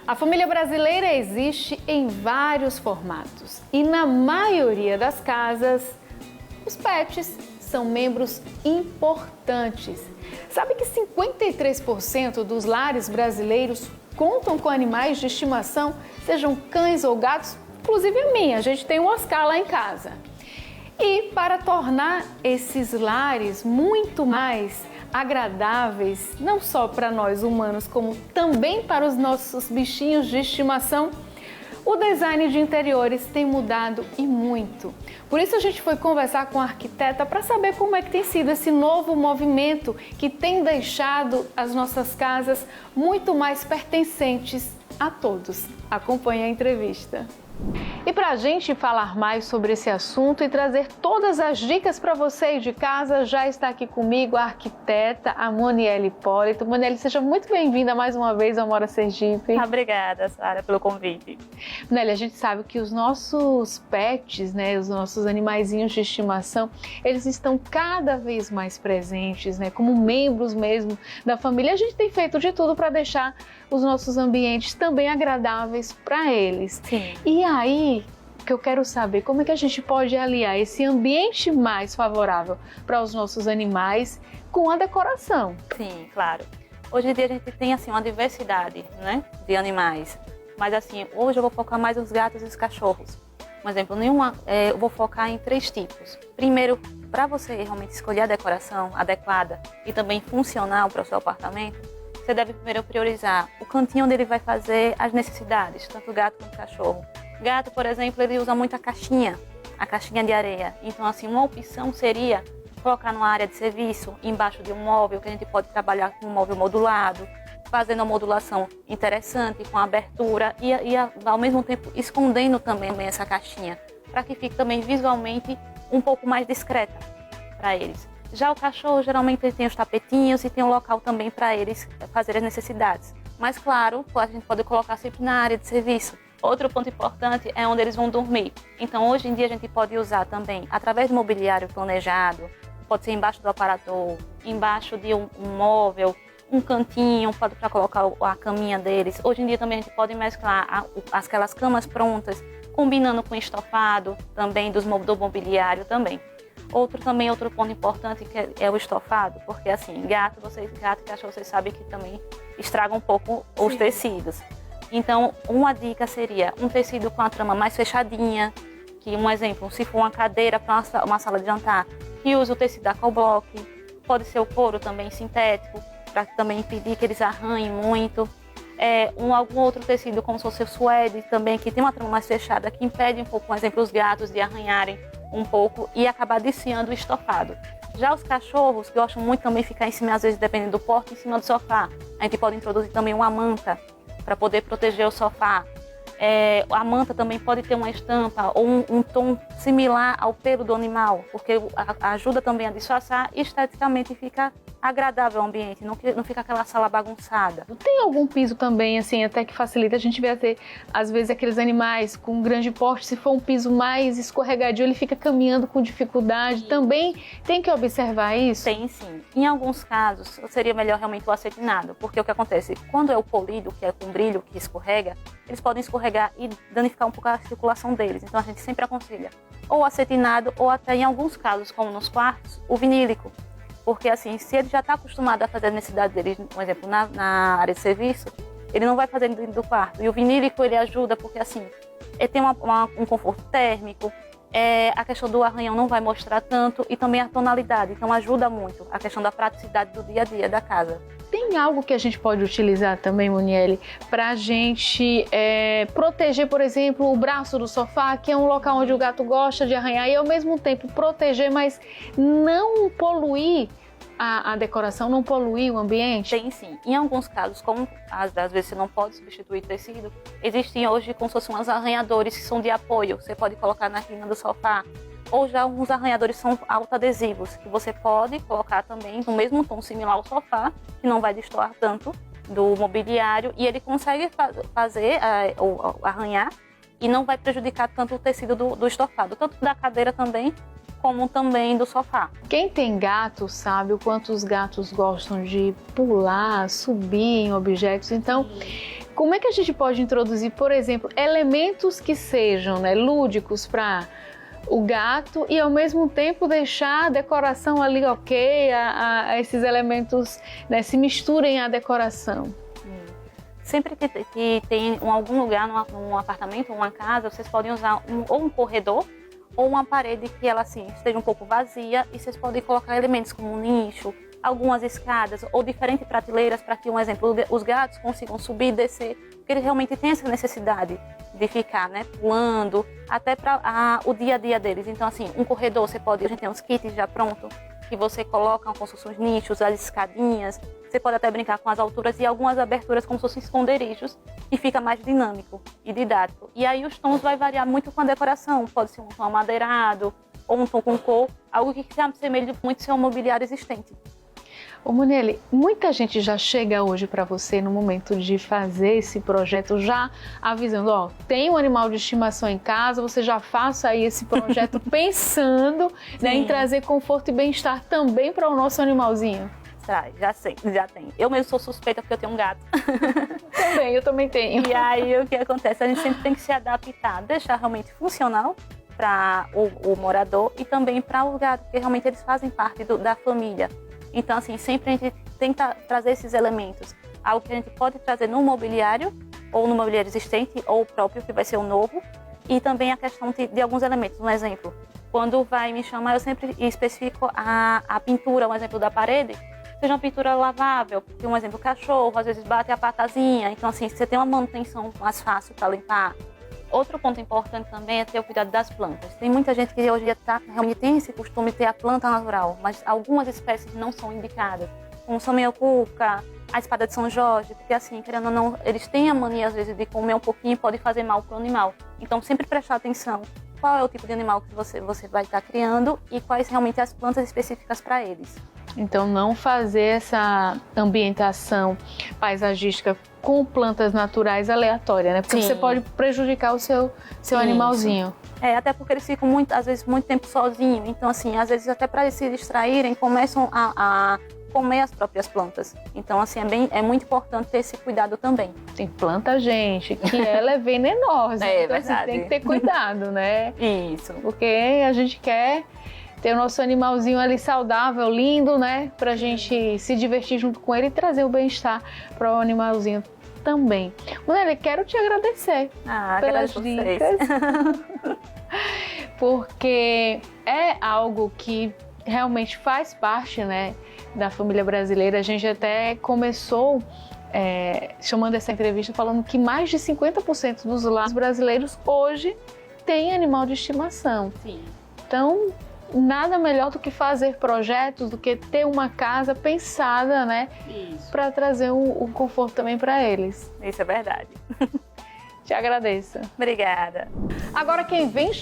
A família brasileira existe em vários formatos e na maioria das casas, os pets são membros importantes. Sabe que 53% dos lares brasileiros contam com animais de estimação, sejam cães ou gatos? Inclusive a minha, a gente tem um Oscar lá em casa. E para tornar esses lares muito mais agradáveis, não só para nós humanos, como também para os nossos bichinhos de estimação, o design de interiores tem mudado e muito. Por isso a gente foi conversar com a arquiteta para saber como é que tem sido esse novo movimento que tem deixado as nossas casas muito mais pertencentes a todos. Acompanhe a entrevista. E para a gente falar mais sobre esse assunto e trazer todas as dicas para vocês de casa, já está aqui comigo a arquiteta, a Monielle Hipólito. Monielle, seja muito bem-vinda mais uma vez ao Mora Sergipe. Obrigada, Sara, pelo convite. Monielle, a gente sabe que os nossos pets, né, os nossos animaizinhos de estimação, eles estão cada vez mais presentes, né, como membros mesmo da família. A gente tem feito de tudo para deixar os nossos ambientes também agradáveis para eles. Sim. E aí, que eu quero saber, como é que a gente pode aliar esse ambiente mais favorável para os nossos animais com a decoração? Sim, claro. Hoje em dia a gente tem assim uma diversidade, né, de animais. Mas assim, hoje eu vou focar mais nos gatos e os cachorros. Um exemplo, eu vou focar em 3 tipos. Primeiro, para você realmente escolher a decoração adequada e também funcional para o seu apartamento, você deve primeiro priorizar o cantinho onde ele vai fazer as necessidades, tanto o gato quanto o cachorro. Gato, por exemplo, ele usa muito a caixinha de areia. Então, assim, uma opção seria colocar numa área de serviço, embaixo de um móvel, que a gente pode trabalhar com um móvel modulado, fazendo uma modulação interessante, com abertura e ao mesmo tempo escondendo também essa caixinha, para que fique também visualmente um pouco mais discreta para eles. Já o cachorro, geralmente, ele tem os tapetinhos e tem um local também para eles fazerem as necessidades. Mas, claro, a gente pode colocar sempre na área de serviço. Outro ponto importante é onde eles vão dormir. Então, hoje em dia, a gente pode usar também, através de mobiliário planejado, pode ser embaixo do aparador, embaixo de um móvel, um cantinho para colocar a caminha deles. Hoje em dia, também, a gente pode mesclar aquelas camas prontas, combinando com estofado também do mobiliário também. Outro ponto importante que é o estofado, porque assim, gato e cachorro, vocês sabem que também estraga um pouco os tecidos. Então, uma dica seria um tecido com a trama mais fechadinha, que um exemplo, se for uma cadeira para uma sala de jantar, que use o tecido da Coblock, pode ser o couro também sintético, para também impedir que eles arranhem muito. Algum outro tecido, como se fosse o suede também, que tem uma trama mais fechada, que impede um pouco, por exemplo, os gatos de arranharem um pouco e acabar desfiando o estofado. Já os cachorros gostam muito também de ficar em cima, às vezes, dependendo do porte, em cima do sofá. A gente pode introduzir também uma manta para poder proteger o sofá. A manta também pode ter uma estampa ou um tom similar ao pelo do animal, porque ajuda também a disfarçar e esteticamente fica agradável o ambiente, não fica aquela sala bagunçada. Tem algum piso também, assim, até que facilita? A gente vê até, às vezes, aqueles animais com grande porte, se for um piso mais escorregadio, ele fica caminhando com dificuldade. Sim. Também tem que observar isso? Tem sim. Em alguns casos, seria melhor realmente o acetinado, porque o que acontece? Quando é o polido, que é com brilho, que escorrega, eles podem escorregar e danificar um pouco a circulação deles. Então, a gente sempre aconselha ou o acetinado ou até, em alguns casos, como nos quartos, o vinílico. Porque assim, se ele já está acostumado a fazer a necessidade dele, por exemplo, na área de serviço, ele não vai fazer dentro do quarto. E o vinílico, ele ajuda porque assim, ele tem um conforto térmico, a questão do arranhão não vai mostrar tanto e também a tonalidade. Então ajuda muito a questão da praticidade do dia a dia da casa. Tem algo que a gente pode utilizar também, Monielle, para a gente proteger, por exemplo, o braço do sofá, que é um local onde o gato gosta de arranhar, e ao mesmo tempo proteger, mas não poluir a decoração, não poluir o ambiente? Tem sim. Em alguns casos, como às vezes você não pode substituir tecido, existem hoje como se fossem uns arranhadores que são de apoio. Você pode colocar na quina do sofá. Ou já alguns arranhadores são autoadesivos, que você pode colocar também no mesmo tom similar ao sofá, que não vai destoar tanto do mobiliário, e ele consegue fazer ou arranhar e não vai prejudicar tanto o tecido do estofado, tanto da cadeira também, como também do sofá. Quem tem gato sabe o quanto os gatos gostam de pular, subir em objetos, então Como é que a gente pode introduzir, por exemplo, elementos que sejam, né, lúdicos para o gato e ao mesmo tempo deixar a decoração ali ok, esses elementos, né, se misturem à decoração? Sempre que tem algum lugar num apartamento, uma casa, vocês podem usar ou um corredor ou uma parede que ela assim, esteja um pouco vazia e vocês podem colocar elementos como um nicho, algumas escadas ou diferentes prateleiras para que, um exemplo, os gatos consigam subir e descer, porque eles realmente têm essa necessidade de ficar, né, pulando, até para o dia a dia deles. Então, assim, um corredor, a gente tem uns kits já prontos, que você coloca como se fossem os nichos, as escadinhas, você pode até brincar com as alturas e algumas aberturas como se fossem esconderijos, e fica mais dinâmico e didático. E aí os tons vai variar muito com a decoração, pode ser um tom amadeirado ou um tom com cor, algo que se assemelhe muito ao seu mobiliário existente. Ô Monelli, muita gente já chega hoje para você no momento de fazer esse projeto já avisando, ó, tem um animal de estimação em casa, você já faça aí esse projeto pensando, né, em trazer conforto e bem-estar também para o nosso animalzinho. Já tem. Eu mesmo sou suspeita porque eu tenho um gato. Eu também tenho. E aí o que acontece? A gente sempre tem que se adaptar, deixar realmente funcional para o morador e também para o gato, porque realmente eles fazem parte da família. Então, assim, sempre a gente tenta trazer esses elementos. Algo que a gente pode trazer no mobiliário, ou no mobiliário existente, ou o próprio, que vai ser o novo. E também a questão de alguns elementos. Um exemplo, quando vai me chamar, eu sempre especifico a pintura, um exemplo da parede, seja uma pintura lavável, porque, um exemplo, o cachorro, às vezes bate a patazinha. Então, assim, você tem uma manutenção mais fácil para limpar. Outro ponto importante também é ter o cuidado das plantas. Tem muita gente que hoje em dia realmente tem esse costume de ter a planta natural, mas algumas espécies não são indicadas, como samioculca, a espada de São Jorge, porque assim, querendo ou não, eles têm a mania às vezes de comer um pouquinho e pode fazer mal para o animal. Então sempre prestar atenção qual é o tipo de animal que você vai estar criando e quais realmente as plantas específicas para eles. Então não fazer essa ambientação paisagística com plantas naturais aleatórias, né? Porque você pode prejudicar o seu animalzinho. Até porque eles ficam às vezes muito tempo sozinhos. Então, assim, às vezes até para se distraírem, começam a comer as próprias plantas. Então, assim, é muito importante ter esse cuidado também. Tem planta, gente, que ela é venenosa. Então, verdade. Assim, tem que ter cuidado, né? Isso. Porque a gente quer ter o nosso animalzinho ali saudável, lindo, né? Pra gente se divertir junto com ele e trazer o bem-estar para o animalzinho também. Monelli, quero te agradecer pelas dicas. Porque é algo que realmente faz parte, né, da família brasileira. A gente até começou chamando essa entrevista falando que mais de 50% dos lares brasileiros hoje têm animal de estimação. Sim. Então, nada melhor do que fazer projetos, do que ter uma casa pensada, né, para trazer um conforto também para eles. Isso é verdade. Te agradeço. Obrigada. Agora quem vem